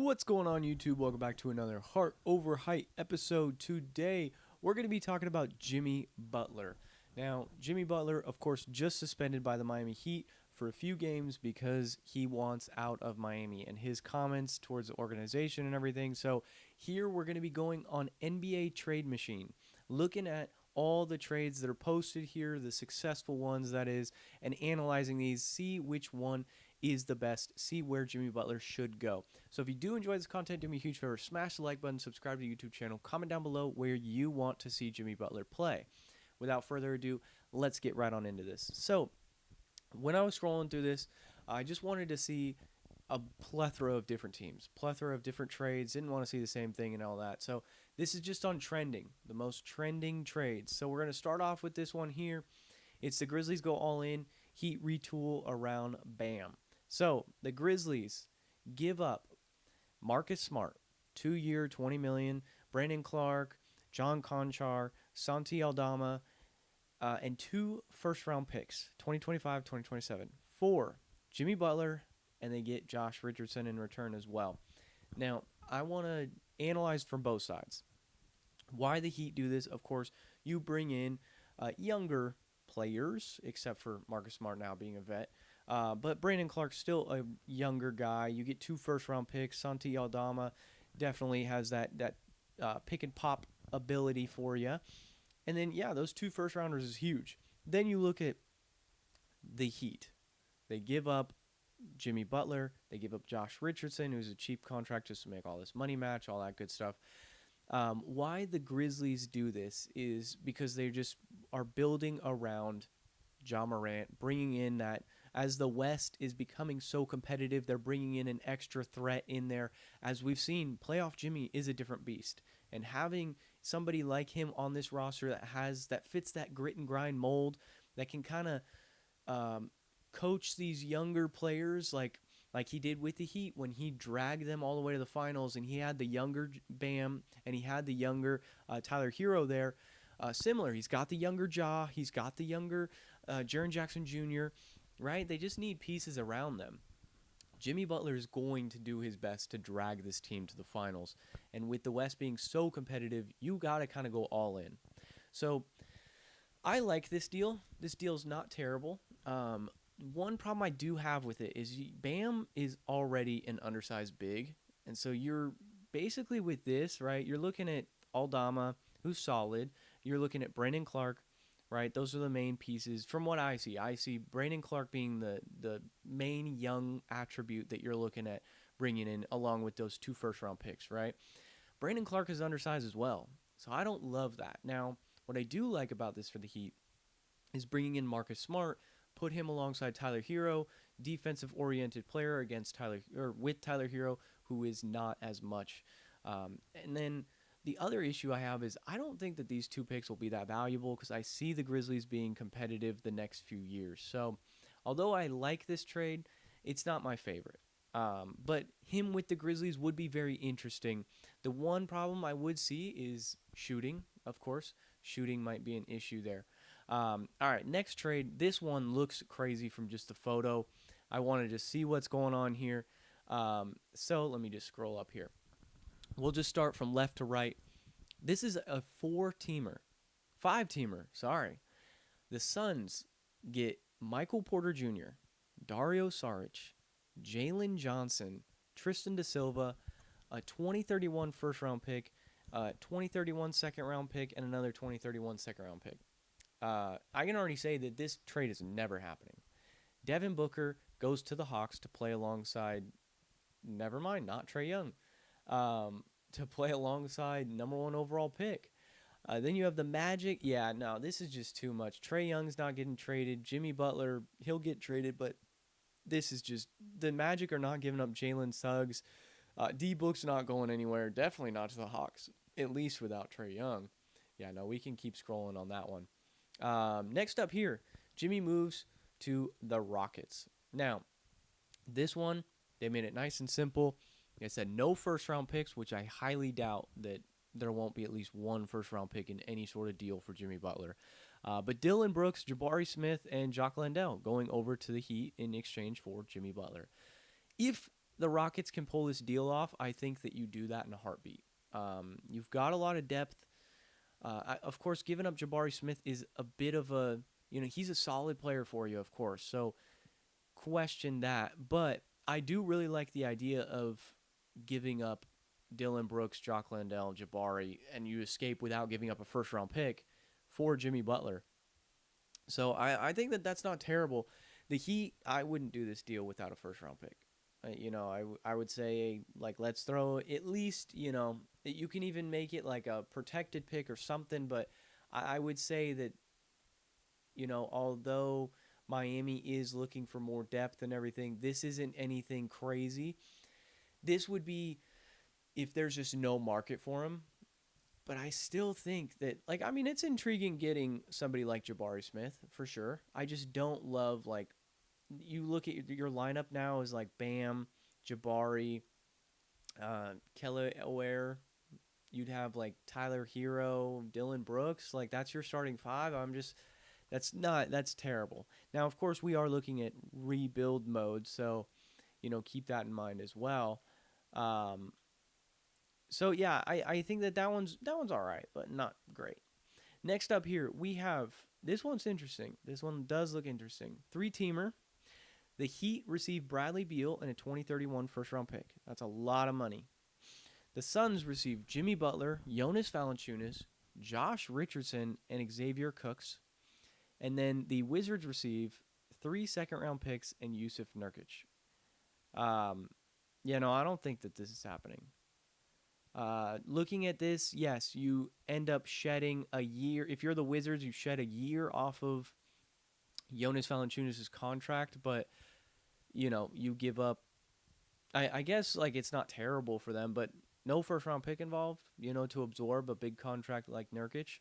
What's going on, YouTube? Welcome back to another Heart Over Height episode. Today, we're going to be talking about Jimmy Butler. Now, Jimmy Butler, of course, just suspended by the Miami Heat for a few games because he wants out of Miami and his comments towards the organization and everything. So, here we're going to be going on NBA Trade Machine, looking at all the trades that are posted here, the successful ones, that is, and analyzing these, see which one is the best, see where Jimmy Butler should go. So if you do enjoy this content, do me a huge favor, smash the like button, subscribe to the YouTube channel, comment down below where you want to see Jimmy Butler play. Without further ado, let's get right on into this. So when I was scrolling through this, I just wanted to see a plethora of different teams, plethora of different trades, didn't want to see the same thing and all that. So this is just on trending, the most trending trades. So we're going to start off with this one here. It's the Grizzlies go all in, Heat retool around Bam. So the Grizzlies give up Marcus Smart, 2-year, $20 million, Brandon Clark, John Conchar, Santi Aldama, and 2 first-round picks, 2025, 2027, for Jimmy Butler, and they get Josh Richardson in return as well. Now, I want to analyze from both sides. Why the Heat do this, of course, you bring in younger players, except for Marcus Smart now being a vet. But Brandon Clark's still a younger guy. You get 2 first-round picks. Santi Aldama definitely has that pick and pop ability for you. And then, yeah, those 2 first-rounders is huge. Then you look at the Heat. They give up Jimmy Butler. They give up Josh Richardson, who's a cheap contract just to make all this money match, all that good stuff. Why the Grizzlies do this is because they just are building around Ja Morant, bringing in that. As the West is becoming so competitive, they're bringing in an extra threat in there. As we've seen, playoff Jimmy is a different beast. And having somebody like him on this roster that fits that grit and grind mold, that can kind of coach these younger players like he did with the Heat when he dragged them all the way to the finals, and he had the younger Bam and he had the younger Tyler Hero there. Similar, he's got the younger Ja, he's got the younger Jaren Jackson Jr., right? They just need pieces around them. Jimmy Butler is going to do his best to drag this team to the finals. And with the West being so competitive, you got to kind of go all in. So I like this deal. This deal's not terrible. One problem I do have with it is Bam is already an undersized big. And so you're basically with this, right? You're looking at Aldama, who's solid. You're looking at Brandon Clark, right? Those are the main pieces. From what I see Brandon Clark being the main young attribute that you're looking at bringing in, along with those 2 first-round picks, right? Brandon Clark is undersized as well, so I don't love that. Now, what I do like about this for the Heat is bringing in Marcus Smart, put him alongside Tyler Hero, defensive-oriented player with Tyler Hero, who is not as much. And then the other issue I have is I don't think that these 2 picks will be that valuable because I see the Grizzlies being competitive the next few years. So, although I like this trade, it's not my favorite. But him with the Grizzlies would be very interesting. The one problem I would see is shooting, of course. Shooting might be an issue there. All right, next trade. This one looks crazy from just the photo. I wanted to see what's going on here. So let me just scroll up here. We'll just start from left to right. This is a 5-teamer, sorry. The Suns get Michael Porter Jr., Dario Saric, Jalen Johnson, Tristan Da Silva, a 2031 first-round pick, a 2031 second-round pick, and another 2031 second-round pick. I can already say that this trade is never happening. Devin Booker goes to the Hawks to play alongside, not Trae Young. To play alongside number 1 overall pick. Then you have the Magic. Yeah, no, this is just too much. Trae Young's not getting traded. Jimmy Butler, he'll get traded, but this is just, the Magic are not giving up Jalen Suggs. D-Book's not going anywhere. Definitely not to the Hawks, at least without Trae Young. Yeah, no, we can keep scrolling on that one. Next up here, Jimmy moves to the Rockets. Now, this one, they made it nice and simple. Like I said, no first-round picks, which I highly doubt that there won't be at least 1 first-round pick in any sort of deal for Jimmy Butler. But Dylan Brooks, Jabari Smith, and Jock Landale going over to the Heat in exchange for Jimmy Butler. If the Rockets can pull this deal off, I think that you do that in a heartbeat. You've got a lot of depth. Of course, giving up Jabari Smith is a bit of a, he's a solid player for you, of course. So question that. But I do really like the idea of giving up Dylan Brooks, Jock Landale, Jabari, and you escape without giving up a first round pick for Jimmy Butler. So I think that that's not terrible. The Heat, I wouldn't do this deal without a first round pick. I would say, like, let's throw at least, you can even make it like a protected pick or something. But I would say that, although Miami is looking for more depth and everything, this isn't anything crazy. This would be if there's just no market for him. But I still think that, like, I mean, it's intriguing getting somebody like Jabari Smith for sure. I just don't love, like, you look at your lineup now is like Bam, Jabari, Kelly Aware. You'd have like Tyler Hero, Dylan Brooks. Like, that's your starting five. That's terrible. Now, of course, we are looking at rebuild mode, so keep that in mind as well. Um, so yeah, I think that one's all right, but not great. Next up here, we have this one's interesting. This one does look interesting. Three-teamer. The Heat received Bradley Beal and a 2031 first-round pick. That's a lot of money. The Suns received Jimmy Butler, Jonas Valanciunas, Josh Richardson, and Xavier Cooks. And then the Wizards receive 3 second-round picks and Yusuf Nurkic. I don't think that this is happening. Looking at this, yes, you end up shedding a year. If you're the Wizards, you shed a year off of Jonas Valanciunas' contract, but you give up. I guess, like, it's not terrible for them, but no first round pick involved. To absorb a big contract like Nurkic.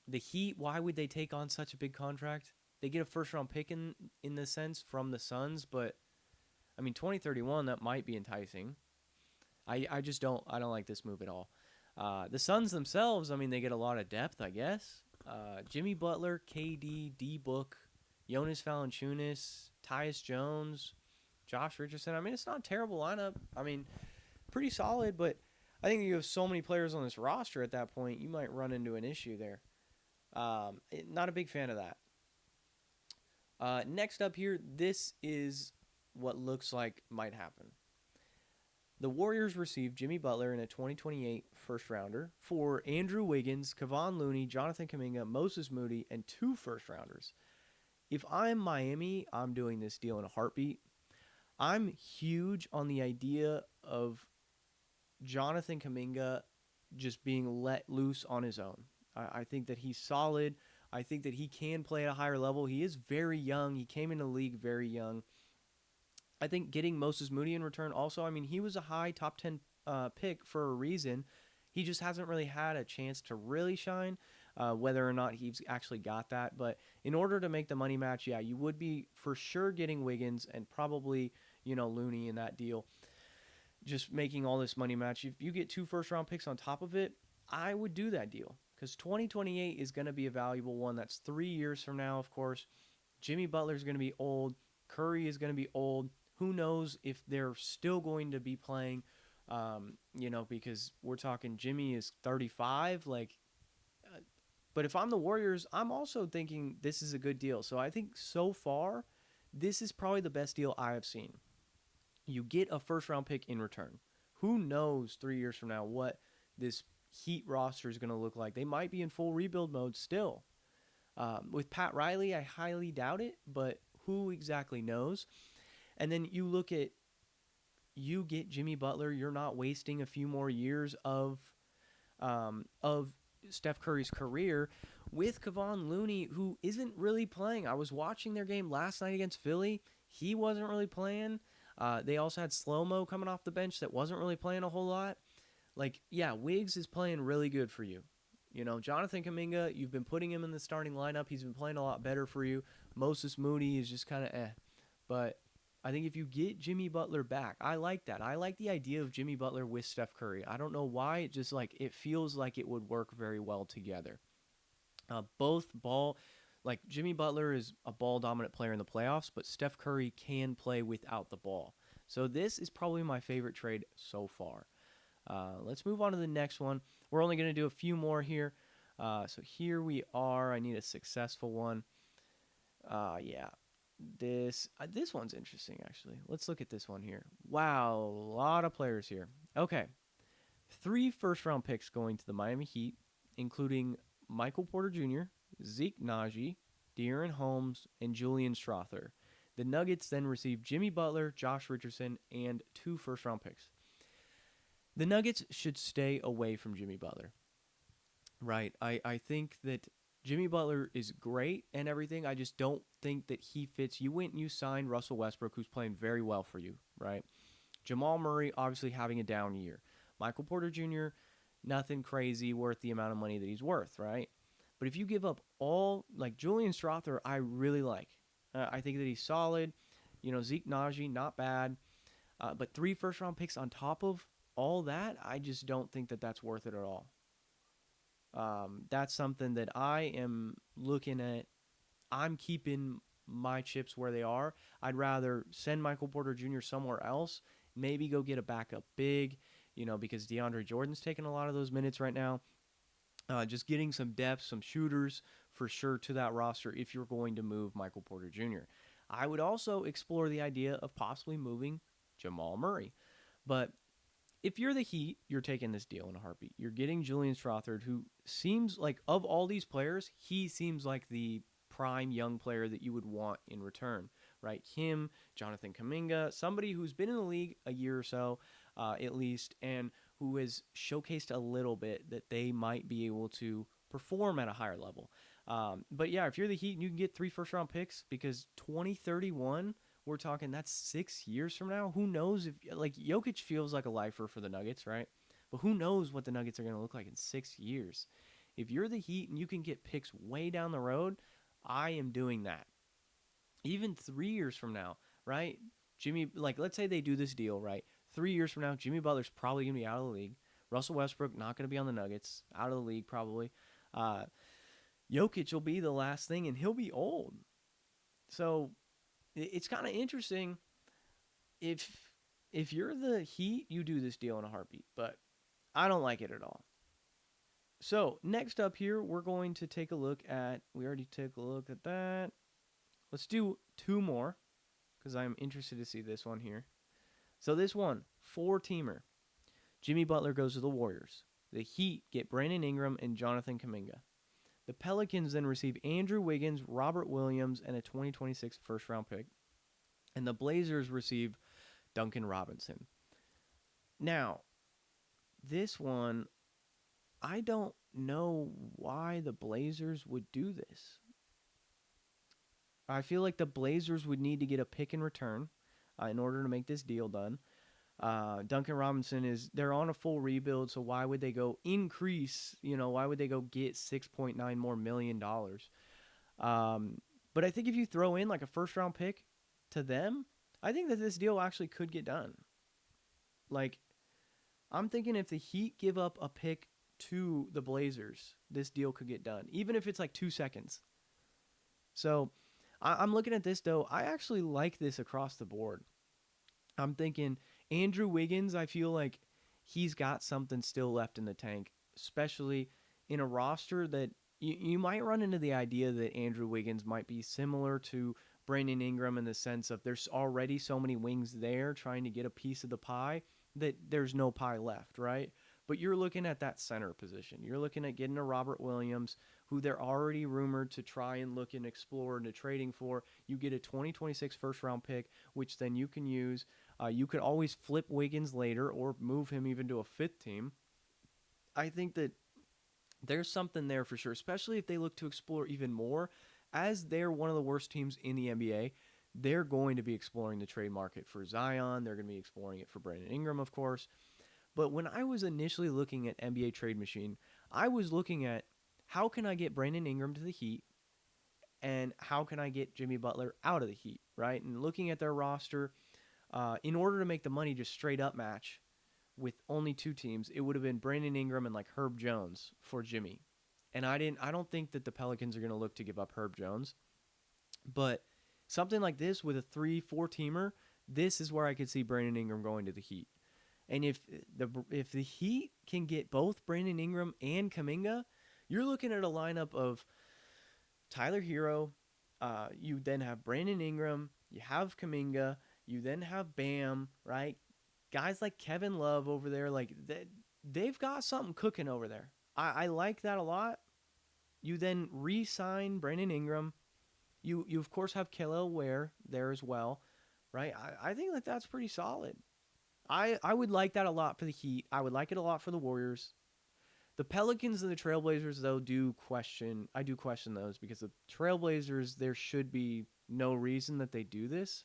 The Heat, why would they take on such a big contract? They get a first round pick in the sense from the Suns, but I mean 2031, that might be enticing. I just don't like this move at all. The Suns themselves, I mean, they get a lot of depth, I guess. Jimmy Butler, KD, D Book, Jonas Valanciunas, Tyus Jones, Josh Richardson. I mean, it's not a terrible lineup. I mean, pretty solid, but I think you have so many players on this roster at that point, you might run into an issue there. Not a big fan of that. Next up here, this is what looks like might happen. The Warriors received Jimmy Butler in a 2028 first-rounder for Andrew Wiggins, Kevon Looney, Jonathan Kuminga, Moses Moody, and 2 first-rounders. If I'm Miami, I'm doing this deal in a heartbeat. I'm huge on the idea of Jonathan Kuminga just being let loose on his own. I think that he's solid. I think that he can play at a higher level. He is very young. He came into the league very young. I think getting Moses Moody in return also, I mean, he was a high top 10 pick for a reason. He just hasn't really had a chance to really shine, whether or not he's actually got that. But in order to make the money match, yeah, you would be for sure getting Wiggins and probably, Looney in that deal. Just making all this money match. If you get 2 first-round picks on top of it, I would do that deal. Because 2028 is going to be a valuable one. That's 3 years from now, of course. Jimmy Butler is going to be old. Curry is going to be old. Who knows if they're still going to be playing, because we're talking Jimmy is 35. But if I'm the Warriors, I'm also thinking this is a good deal. So I think so far, this is probably the best deal I have seen. You get a first-round pick in return. Who knows 3 years from now what this Heat roster is going to look like? They might be in full rebuild mode still. With Pat Riley, I highly doubt it, but who exactly knows? And then you get Jimmy Butler. You're not wasting a few more years of Steph Curry's career with Kevon Looney, who isn't really playing. I was watching their game last night against Philly. He wasn't really playing. They also had Slow-Mo coming off the bench that wasn't really playing a whole lot. Wiggs is playing really good for you. Jonathan Kuminga, you've been putting him in the starting lineup. He's been playing a lot better for you. Moses Moody is just kind of eh. But I think if you get Jimmy Butler back, I like that. I like the idea of Jimmy Butler with Steph Curry. I don't know why. It feels like it would work very well together. Jimmy Butler is a ball-dominant player in the playoffs, but Steph Curry can play without the ball. So this is probably my favorite trade so far. Let's move on to the next one. We're only going to do a few more here. So here we are. I need a successful one. Yeah, this one's interesting actually. Let's look at this one here. Wow, a lot of players here. Okay, 3 first-round picks going to the Miami Heat, including Michael Porter Jr., Zeke Naji, De'Aaron Holmes, and Julian Strawther. The Nuggets then received Jimmy Butler, Josh Richardson, and 2 first-round picks. The Nuggets should stay away from Jimmy Butler. Right. I think that Jimmy Butler is great and everything. I just don't think that he fits. You went and you signed Russell Westbrook, who's playing very well for you, right? Jamal Murray obviously having a down year. Michael Porter Jr., nothing crazy worth the amount of money that he's worth, right? But if you give up all, like Julian Strawther, I really like. I think that he's solid. Zeke Naji, not bad. But 3 first-round picks on top of all that, I just don't think that that's worth it at all. That's something that I am looking at. I'm keeping my chips where they are. I'd rather send Michael Porter Jr. somewhere else, maybe go get a backup big, because DeAndre Jordan's taking a lot of those minutes right now. Just getting some depth, some shooters for sure to that roster if you're going to move Michael Porter Jr. I would also explore the idea of possibly moving Jamal Murray. But if you're the Heat, you're taking this deal in a heartbeat. You're getting Julian Strawther, who seems like, of all these players, he seems like the prime young player that you would want in return, right? Him, Jonathan Kuminga, somebody who's been in the league a year or so, at least, and who has showcased a little bit that they might be able to perform at a higher level. But yeah, if you're the Heat and you can get 3 first-round picks, because 2031, we're talking that's 6 years from now. Who knows if, like, Jokic feels like a lifer for the Nuggets, right? But who knows what the Nuggets are going to look like in 6 years. If you're the Heat and you can get picks way down the road, I am doing that. Even 3 years from now, right? Jimmy, like, let's say they do this deal, right? 3 years from now, Jimmy Butler's probably going to be out of the league. Russell Westbrook not going to be on the Nuggets, out of the league probably. Jokic will be the last thing, and he'll be old. So it's kind of interesting. If you're the Heat, you do this deal in a heartbeat, but I don't like it at all. So next up here, we're going to take a look at. We already took a look at that. Let's do 2 more because I'm interested to see this one here. So this one, 4-teamer. Jimmy Butler goes to the Warriors. The Heat get Brandon Ingram and Jonathan Kuminga. The Pelicans then receive Andrew Wiggins, Robert Williams, and a 2026 first-round pick. And the Blazers receive Duncan Robinson. Now, this one, I don't know why the Blazers would do this. I feel like the Blazers would need to get a pick in return in order to make this deal done. Duncan Robinson they're on a full rebuild, so why would they go increase, why would they go get $6.9 more million? But I think if you throw in like a first round pick to them, I think that this deal actually could get done. Like, I'm thinking if the Heat give up a pick to the Blazers, this deal could get done, even if it's like 2 seconds. So I'm looking at this, though. I actually like this across the board. I'm thinking Andrew Wiggins, I feel like he's got something still left in the tank, especially in a roster that you might run into the idea that Andrew Wiggins might be similar to Brandon Ingram in the sense of there's already so many wings there trying to get a piece of the pie that there's no pie left, right? But you're looking at that center position. You're looking at getting a Robert Williams, who they're already rumored to try and look and explore into trading for. You get a 2026 first-round pick, which then you can use. You could always flip Wiggins later or move him even to a 5th team. I think that there's something there for sure, especially if they look to explore even more. As they're one of the worst teams in the NBA, they're going to be exploring the trade market for Zion. They're going to be exploring it for Brandon Ingram, of course. But when I was initially looking at NBA Trade Machine, I was looking at how can I get Brandon Ingram to the Heat and how can I get Jimmy Butler out of the Heat, right? And looking at their roster, in order to make the money just straight up match with only 2 teams, it would have been Brandon Ingram and like Herb Jones for Jimmy. And I don't think that the Pelicans are going to look to give up Herb Jones. But something like this with a 3-4 teamer this is where I could see Brandon Ingram going to the Heat. And if the Heat can get both Brandon Ingram and Kuminga, you're looking at a lineup of Tyler Hero. You then have Brandon Ingram. You have Kuminga. You then have Bam. Right, guys like Kevin Love over there. Like they've got something cooking over there. I like that a lot. You then re-sign Brandon Ingram. You of course have Kelly Ware there as well, right? I think that that's pretty solid. I would like that a lot for the Heat. I would like it a lot for the Warriors. The Pelicans and the Trailblazers, though, I do question those because the Trailblazers, there should be no reason that they do this.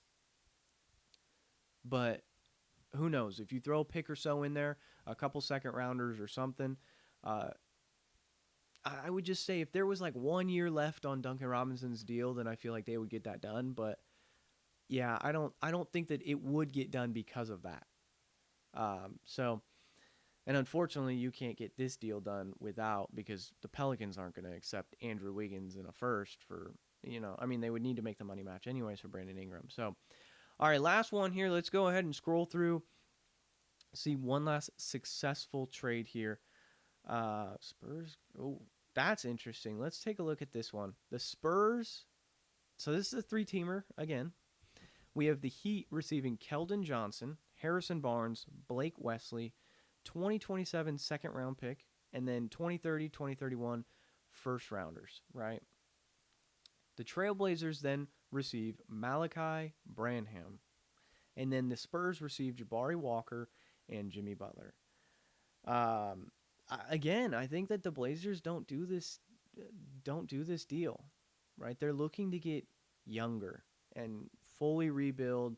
But who knows? If you throw a pick or so in there, a couple second rounders or something, uh, I would just say if there was like 1 year left on Duncan Robinson's deal, then I feel like they would get that done. But yeah, I don't think that it would get done because of that. So, and unfortunately, you can't get this deal done without because the Pelicans aren't going to accept Andrew Wiggins in a first for I mean they would need to make the money match anyways for Brandon Ingram. So, all right, last one here. Let's go ahead and scroll through. See one last successful trade here. Spurs. Oh, that's interesting. Let's take a look at this one. The Spurs. So this is a 3-teamer again. We have the Heat receiving Keldon Johnson, Harrison Barnes, Blake Wesley, 2027 second round pick, and then 2030, 2031 first rounders, right? The Trailblazers then receive Malachi Branham, and then the Spurs receive Jabari Walker and Jimmy Butler. Again, I think that the Blazers don't do this deal, right? They're looking to get younger and fully rebuild.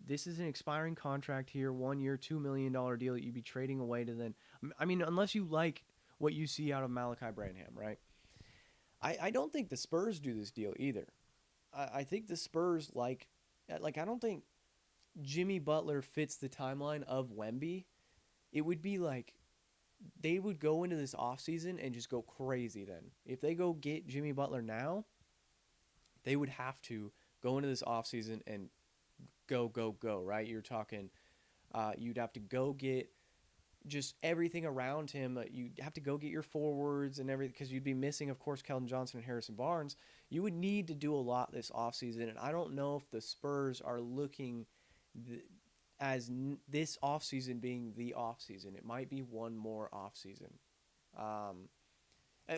This is an expiring contract here, 1 year, $2 million deal that you'd be trading away to then. I mean, unless you like what you see out of Malachi Branham, right? I don't think the Spurs do this deal either. I think the Spurs I don't think Jimmy Butler fits the timeline of Wemby. It would be like they would go into this offseason and just go crazy then. If they go get Jimmy Butler now, they would have to go into this offseason and go, right? You're talking, you'd have to go get just everything around him. You'd have to go get your forwards and everything because you'd be missing, of course, Keldon Johnson and Harrison Barnes. You would need to do a lot this offseason, and I don't know if the Spurs are looking this offseason being the offseason. It might be one more offseason.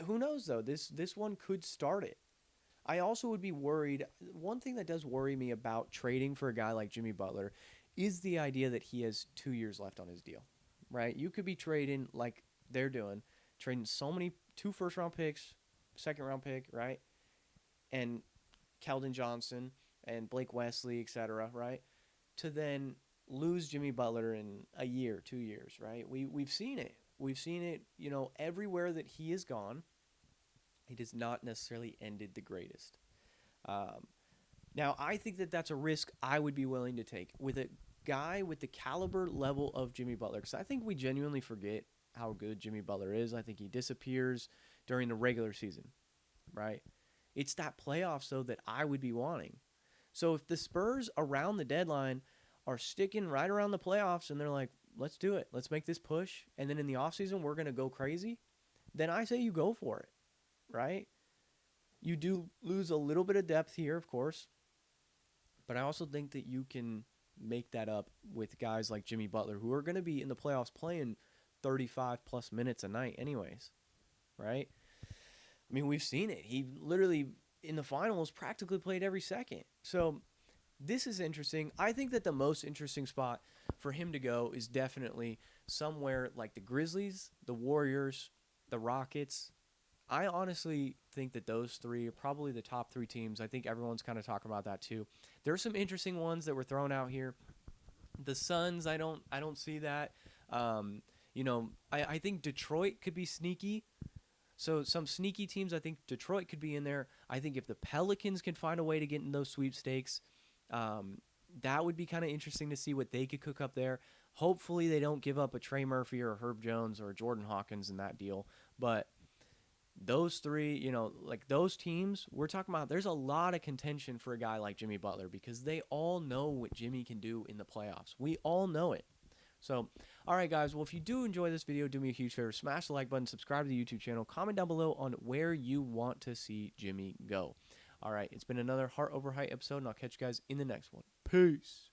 Who knows, though? This one could start it. I also would be worried. One thing that does worry me about trading for a guy like Jimmy Butler is the idea that he has 2 years left on his deal, right? You could be trading like they're doing, trading so many 2 first-round picks, second-round pick, right? And Keldon Johnson and Blake Wesley, etc., right? To then lose Jimmy Butler in a year, 2 years, right? We've seen it. We've seen it, everywhere that he has gone. It has not necessarily ended the greatest. Now, I think that that's a risk I would be willing to take with a guy with the caliber level of Jimmy Butler, because I think we genuinely forget how good Jimmy Butler is. I think he disappears during the regular season, right? It's that playoffs, though, that I would be wanting. So if the Spurs around the deadline are sticking right around the playoffs and they're like, let's do it, let's make this push, and then in the offseason we're going to go crazy, then I say you go for it. Right? You do lose a little bit of depth here, of course, but I also think that you can make that up with guys like Jimmy Butler, who are going to be in the playoffs playing 35 plus minutes a night anyways, right? I mean, we've seen it. He literally, in the finals, practically played every second. So this is interesting. I think that the most interesting spot for him to go is definitely somewhere like the Grizzlies, the Warriors, the Rockets. I honestly think that those 3 are probably the top 3 teams. I think everyone's kind of talking about that too. There are some interesting ones that were thrown out here. The Suns, I don't see that. I think Detroit could be sneaky. So some sneaky teams, I think Detroit could be in there. I think if the Pelicans can find a way to get in those sweepstakes, that would be kind of interesting to see what they could cook up there. Hopefully they don't give up a Trey Murphy or a Herb Jones or a Jordan Hawkins in that deal. But those three, like those teams, we're talking about there's a lot of contention for a guy like Jimmy Butler because they all know what Jimmy can do in the playoffs. We all know it. So, all right, guys. Well, if you do enjoy this video, do me a huge favor. Smash the like button, subscribe to the YouTube channel, comment down below on where you want to see Jimmy go. All right, it's been another Heart Over Height episode, and I'll catch you guys in the next one. Peace.